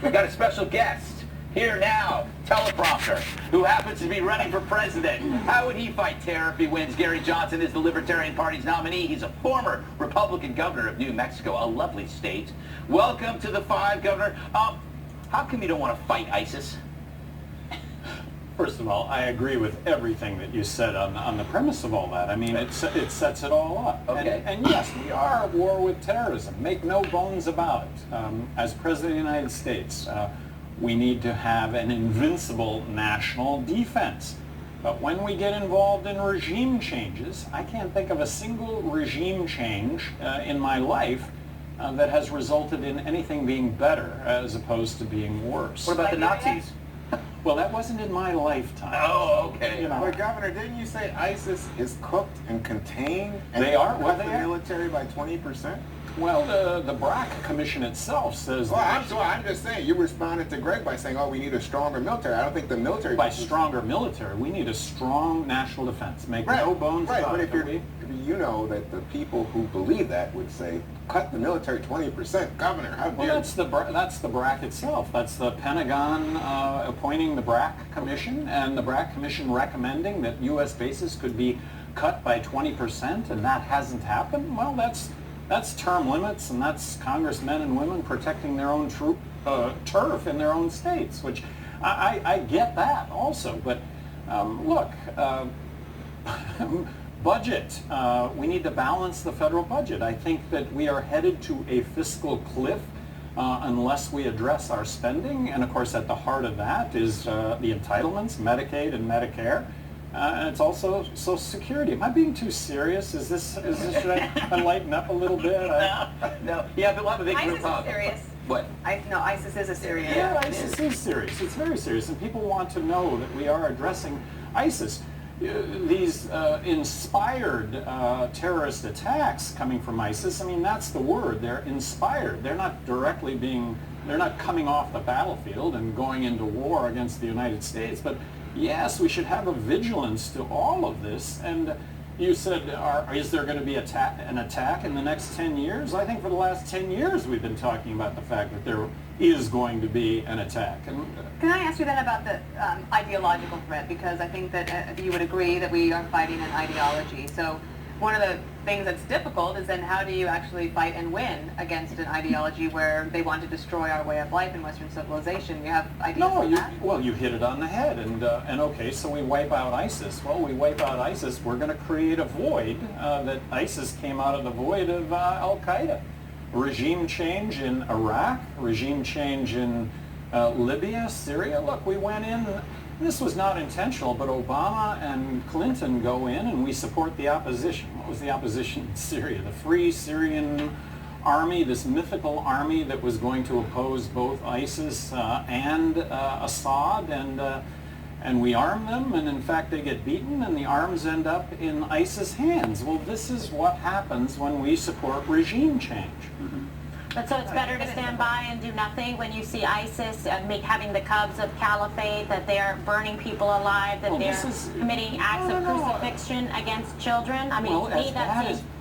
We've got a special guest here now, teleprompter, who happens to be running for president. How would he fight terror if he wins? Gary Johnson is the Libertarian Party's nominee. He's a former Republican governor of New Mexico, a lovely state. Welcome to the Five, Governor. How come you don't want to fight ISIS? First of all, I agree with everything that you said on the premise of all that. I mean, it sets it all up. Okay. And yes, we are at war with terrorism. Make no bones about it. As President of the United States, we need to have an invincible national defense. But when we get involved in regime changes, I can't think of a single regime change in my life that has resulted in anything being better as opposed to being worse. What about the Nazis? Well, that wasn't in my lifetime. Oh, okay. You know. But Governor, didn't you say ISIS is cooked and contained? And They are? Well, cut they the are. military by 20%? Well, the BRAC Commission itself says Well, that I'm just saying, you responded to Greg by saying, oh, we need a stronger military. I don't think the military... by stronger military, we need a strong national defense. Make no bones right, about but it. if you know that the people who believe that would say, cut the military 20%. Governor, how dare Well, that's the BRAC itself. That's the Pentagon appointing the BRAC Commission, and the BRAC Commission recommending that U.S. bases could be cut by 20%, and that hasn't happened. Well, that's term limits, and that's congressmen and women protecting their own turf in their own states, which I get that also. But look, budget. We need to balance the federal budget. I think that we are headed to a fiscal cliff unless we address our spending. And of course, at the heart of that is the entitlements, Medicaid and Medicare. And it's also Social Security. Am I being too serious? Should I lighten up a little bit? No. Yeah, but we'll have a big group ISIS is serious. What? No, ISIS is a serious. Yeah, ISIS is serious. It's very serious. And people want to know that we are addressing ISIS. These inspired terrorist attacks coming from ISIS, I mean, that's the word. They're inspired. They're not they're not coming off the battlefield and going into war against the United States. But yes, we should have a vigilance to all of this. And you said, is there going to be an attack in the next 10 years? I think for the last 10 years we've been talking about the fact that there is going to be an attack. And, Can I ask you then about the ideological threat? Because I think that you would agree that we are fighting an ideology. So one of the things that's difficult is then how do you actually fight and win against an ideology where they want to destroy our way of life in Western civilization? You have ideas on that? Well, you hit it on the head. And okay, so we wipe out ISIS. Well, we wipe out ISIS, we're going to create a void that ISIS came out of the void of Al-Qaeda. Regime change in Iraq, regime change in Libya, Syria. Look, we went in, this was not intentional, but Obama and Clinton go in and we support the opposition. What was the opposition in Syria? The Free Syrian Army, this mythical army that was going to oppose both ISIS and Assad, and we arm them, and in fact they get beaten, and the arms end up in ISIS hands. Well, this is what happens when we support regime change. Mm-hmm. But so it's better to stand by and do nothing when you see ISIS having the cubs of caliphate, that they're burning people alive, that they're committing acts of crucifixion against children. I mean, well, to me,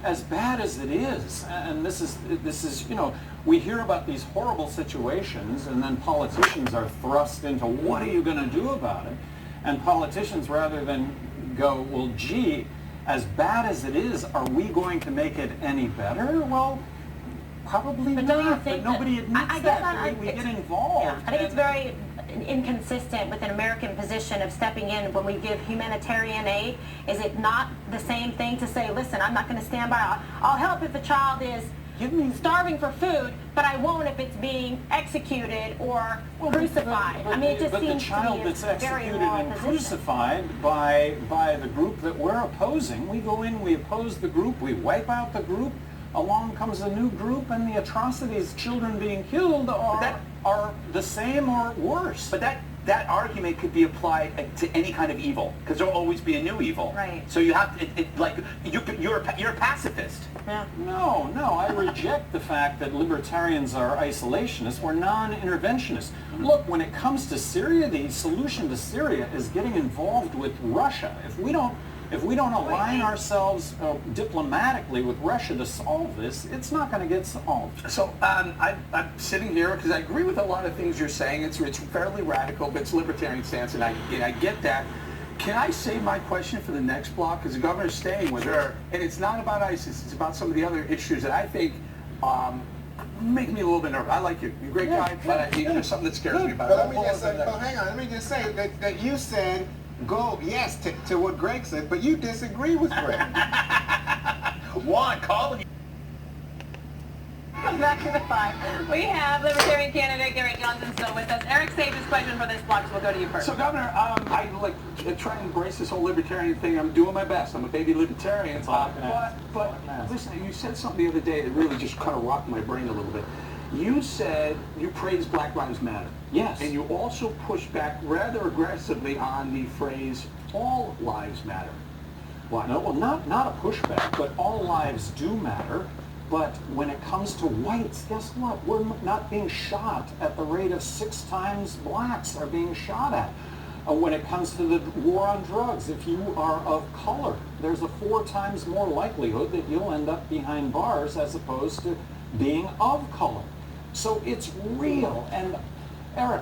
as bad as it is, and this is, you know, we hear about these horrible situations, and then politicians are thrust into, what are you going to do about it? And politicians, rather than go, well, gee, as bad as it is, are we going to make it any better? Well, probably but not, don't you think but nobody admits that. We get involved. Yeah, I think it's very inconsistent with an American position of stepping in when we give humanitarian aid. Is it not the same thing to say, listen, I'm not going to stand by. I'll help if a child is starving for food, but I won't if it's being executed or crucified. I mean, it just but seems the child to be that's a very executed moral and position. crucified by the group that we're opposing, we go in, we oppose the group, we wipe out the group, along comes a new group, and the atrocities, children being killed, are the same or worse. But that argument could be applied to any kind of evil, because there'll always be a new evil. Right. So you have like you're a pacifist. Yeah. No, I reject the fact that libertarians are isolationists. We're non-interventionists. Look, when it comes to Syria, the solution to Syria is getting involved with Russia. If If we don't align ourselves diplomatically with Russia to solve this, it's not going to get solved. So I'm sitting here because I agree with a lot of things you're saying. It's fairly radical, but it's a libertarian stance, and I get that. Can I save my question for the next block? Because the governor's staying with her, and it's not about ISIS. It's about some of the other issues that I think make me a little bit nervous. I like you. You're a great guy, but there's something that scares me about But it. let me just say, hang on. Let me just say that you said go yes to what Greg said, but you disagree with Greg. Juan, calling you. Welcome back to the 5. We have Libertarian candidate Gary Johnson still with us. Eric saved his question for this block, so we'll go to you first. So, Governor, I like try and embrace this whole libertarian thing. I'm doing my best. I'm a baby libertarian. But listen, you said something the other day that really just kind of rocked my brain a little bit. You said you praised Black Lives Matter. Yes. And you also pushed back rather aggressively on the phrase all lives matter. Well, no, well, not a pushback, but all lives do matter. But when it comes to whites, guess what? We're not being shot at the rate of 6 times blacks are being shot at. When it comes to the war on drugs, if you are of color, there's a 4 times more likelihood that you'll end up behind bars as opposed to being of color. So it's real. And Eric,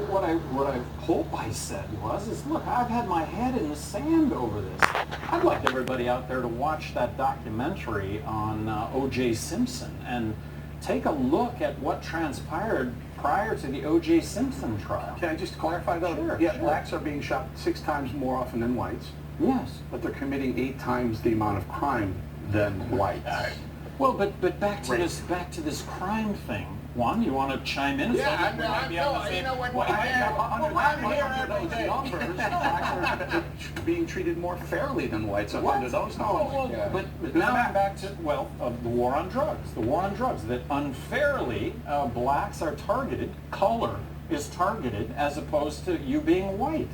what I hope I said is, look, I've had my head in the sand over this. I'd like everybody out there to watch that documentary on O.J. Simpson and take a look at what transpired prior to the O.J. Simpson trial. Can I just clarify though? Sure, Yeah, sure. blacks are being shot 6 times more often than whites, Yes. but they're committing 8 times the amount of crime than whites. Well, but back to this crime thing. Juan, you want to chime in? Yeah, So that we might be on the same- you know what? Well, Under those numbers, blacks are being treated more fairly than whites under those numbers. Well, Yeah. but now I'm back to, the war on drugs. The war on drugs, that unfairly blacks are targeted, color is targeted, as opposed to you being white.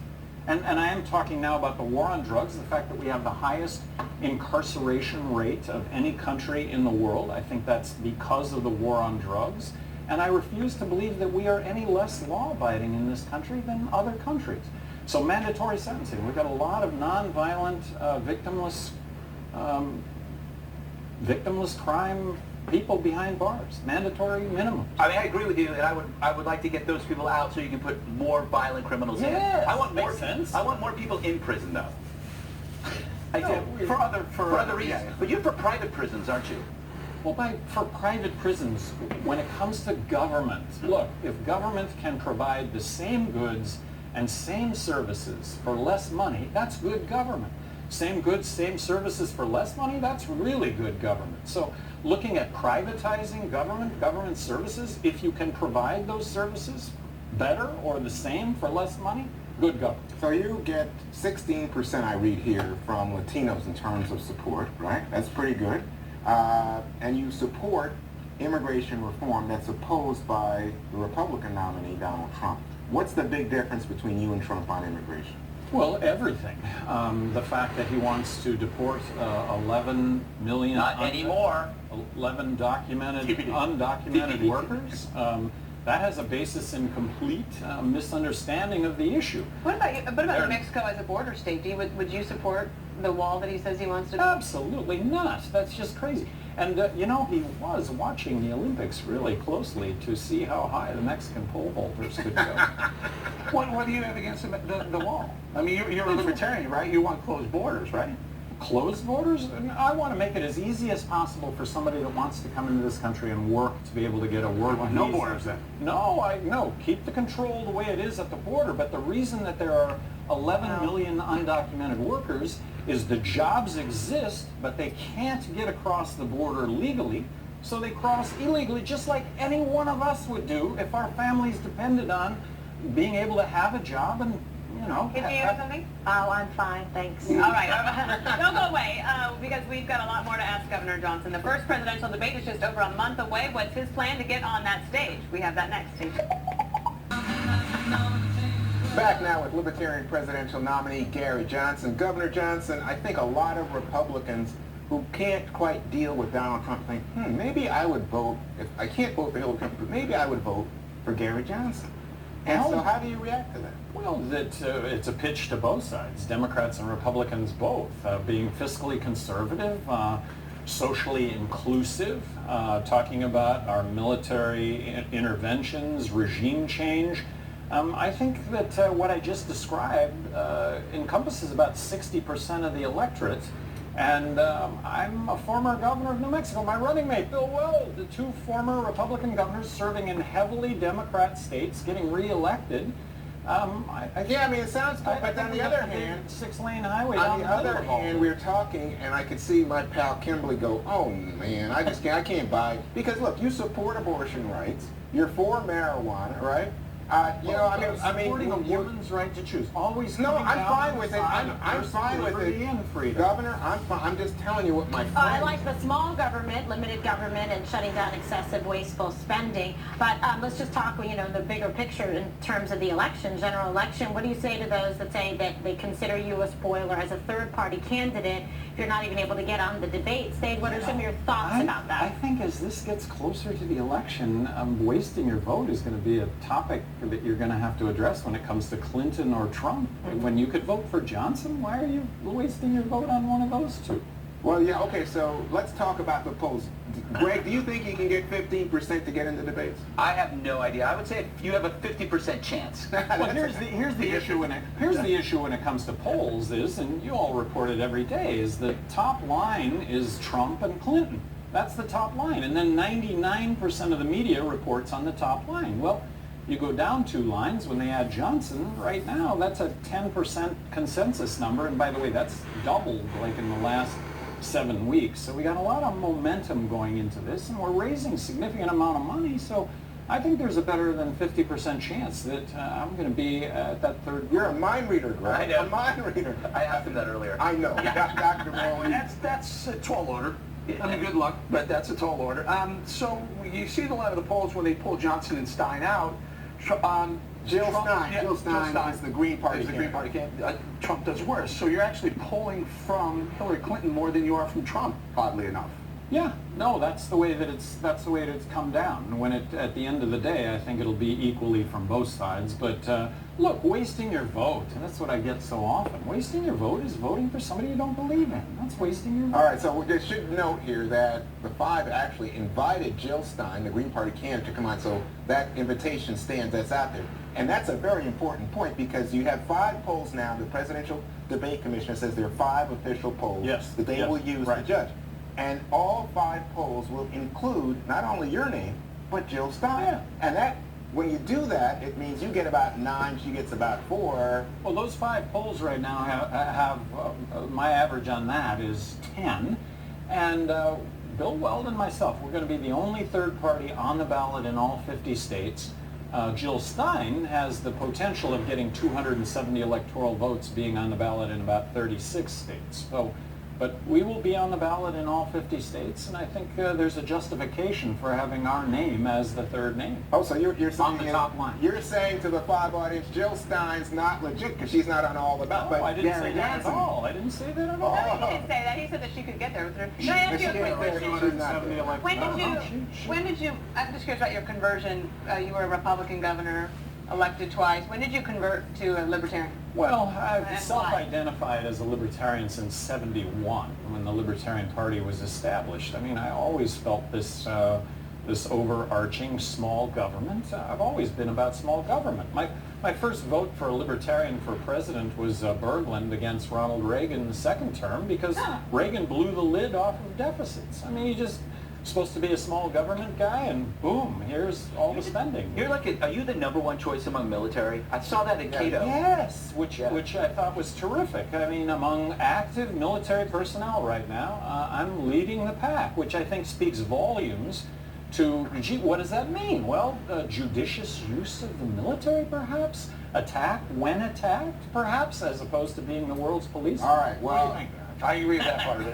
And I am talking now about the war on drugs, the fact that we have the highest incarceration rate of any country in the world. I think that's because of the war on drugs. And I refuse to believe that we are any less law-abiding in this country than other countries. So mandatory sentencing. We've got a lot of nonviolent, victimless crime people behind bars. Mandatory minimum. I mean, I agree with you, and I would like to get those people out so you can put more violent criminals Yes, in. I want more makes sense. I want more people in prison, though. I do. For other reasons. yeah. But you're for private prisons, aren't you? Well, for private prisons, when it comes to government, look, if government can provide the same goods and same services for less money, that's good government. Same goods, same services for less money, that's really good government. So looking at privatizing government services, if you can provide those services better or the same for less money, good government. So you get 16%, I read here, from Latinos in terms of support, right? That's pretty good. And you support immigration reform that's opposed by the Republican nominee, Donald Trump. What's the big difference between you and Trump on immigration? Well, everything. The fact that he wants to deport 11 million... Not anymore. 11 documented, TBD. undocumented TBD. workers. That has a basis in complete misunderstanding of the issue. What about Mexico as a border state? Would you support the wall that he says he wants to build? Absolutely not. That's just crazy. And you know, he was watching the Olympics really closely to see how high the Mexican pole vaulters could go. What do you have against the wall? I mean, you're a libertarian, right? You want closed borders, right? Closed borders? I want to make it as easy as possible for somebody that wants to come into this country and work to be able to get a work visa. No borders then? No, keep the control the way it is at the border. But the reason that there are 11 million undocumented workers is the jobs exist, but they can't get across the border legally, so they cross illegally, just like any one of us would do if our families depended on being able to have a job and, you know... Did you have something? Oh, I'm fine, thanks. All right. Don't go away, because we've got a lot more to ask Governor Johnson. The first presidential debate is just over a month away. What's his plan to get on that stage? We have that next. Back now with Libertarian presidential nominee Gary Johnson. Governor Johnson, I think a lot of Republicans who can't quite deal with Donald Trump think, maybe I would vote, if I can't vote for Hillary Clinton, but maybe I would vote for Gary Johnson. And so how do you react to that? Well, it's a pitch to both sides, Democrats and Republicans both, being fiscally conservative, socially inclusive, talking about our military interventions, regime change. I think that what I just described encompasses about 60% of the electorate. And I'm a former governor of New Mexico. My running mate, Bill Weld, the two former Republican governors serving in heavily Democrat states, getting reelected. Yeah, I mean, it sounds good, but on the other hand, 6-lane highway on down the the middle other of all hand, this. we're talking, and I could see my pal Kimberly go, "Oh man, I can't buy it." Because look, you support abortion rights, you're for marijuana, right? Supporting a woman's right to choose. Always No, coming I'm down fine on with the it. side I'm of fine with liberty it, and freedom. Governor. I'm fine. I'm just telling you what my friends. I like the small government, limited government, and shutting down excessive, wasteful spending. But let's just talk, the bigger picture in terms of the election, general election. What do you say to those that say that they consider you a spoiler as a third-party candidate if you're not even able to get on the debate stage? What are some of your thoughts about that? I think as this gets closer to the election, wasting your vote is going to be a topic that you're going to have to address when it comes to Clinton or Trump. When you could vote for Johnson, why are you wasting your vote on one of those two? Well, yeah, okay, so let's talk about the polls. Greg, do you think you can get 15% to get into debates? I have no idea. I would say you have a 50% chance. Well, here's the issue when it comes to polls is, and you all report it every day, is the top line is Trump and Clinton. That's the top line, and then 99% of the media reports on the top line. Well, you go down 2 lines when they add Johnson. Right now, that's a 10% consensus number, and by the way, that's doubled like in the last 7 weeks. So we got a lot of momentum going into this, and we're raising significant amount of money. So I think there's a better than 50% chance that I'm going to be at that third. You're a mind reader, Greg. I know. A mind reader. I asked him that earlier. I know. Dr. Morley. That's a tall order. I mean, good luck, but that's a tall order. So you see a lot of the polls when they pull Johnson and Stein out. Jill Stein is the Green Party candidate. Trump does worse. So you're actually pulling from Hillary Clinton more than you are from Trump, oddly enough. Yeah, no, that's the way that it's come down. When at the end of the day, I think it'll be equally from both sides. But look, wasting your vote, and that's what I get so often. Wasting your vote is voting for somebody you don't believe in. That's wasting your vote. All right, so we should note here that the 5 actually invited Jill Stein, the Green Party candidate, to come on. So that invitation stands. That's out there. And that's a very important point because you have 5 polls now. The Presidential Debate Commission says there are 5 official polls that they will use to judge. And all 5 polls will include not only your name, but Jill Stein. Yeah. And that, when you do that, it means you get about 9, she gets about 4. Well, those 5 polls right now have my average on that is 10. And Bill Weld and myself, we're going to be the only third party on the ballot in all 50 states. Jill Stein has the potential of getting 270 electoral votes being on the ballot in about 36 states. But we will be on the ballot in all 50 states, and I think there's a justification for having our name as the third name. Oh, so you're saying on the top line. You're saying to the 5 audience, Jill Stein's not legit because she's not on all the ballot. No, I didn't say that at all. I didn't say that at all. No, he didn't say that. He said that she could get there. Can I ask you a quick question? When did you, I'm just curious about your conversion. You were a Republican governor, elected twice. When did you convert to a libertarian? Well, I've And self-identified as a libertarian since '71, when the Libertarian Party was established. I mean, I always felt this overarching small government. I've always been about small government. My first vote for a libertarian for president was Bergland against Ronald Reagan in the second term because Reagan blew the lid off of deficits. I mean, he just supposed to be a small government guy, and boom, here's all the spending. You're like, are you the #1 choice among military? I saw that at Cato. Yes, which I thought was terrific. I mean, among active military personnel right now, I'm leading the pack, which I think speaks volumes to, gee, what does that mean? Well, judicious use of the military, perhaps? Attack when attacked, perhaps, as opposed to being the world's police? All right, well, What do you think? I agree with that part of it.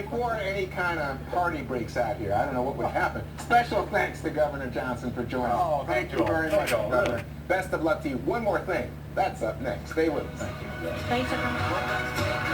before any kind of party breaks out here, I don't know what would happen. Special thanks to Governor Johnson for joining us. Oh, Thank you very much, Governor. Best of luck to you. One more thing. That's up next. Stay with us. Thanks for coming.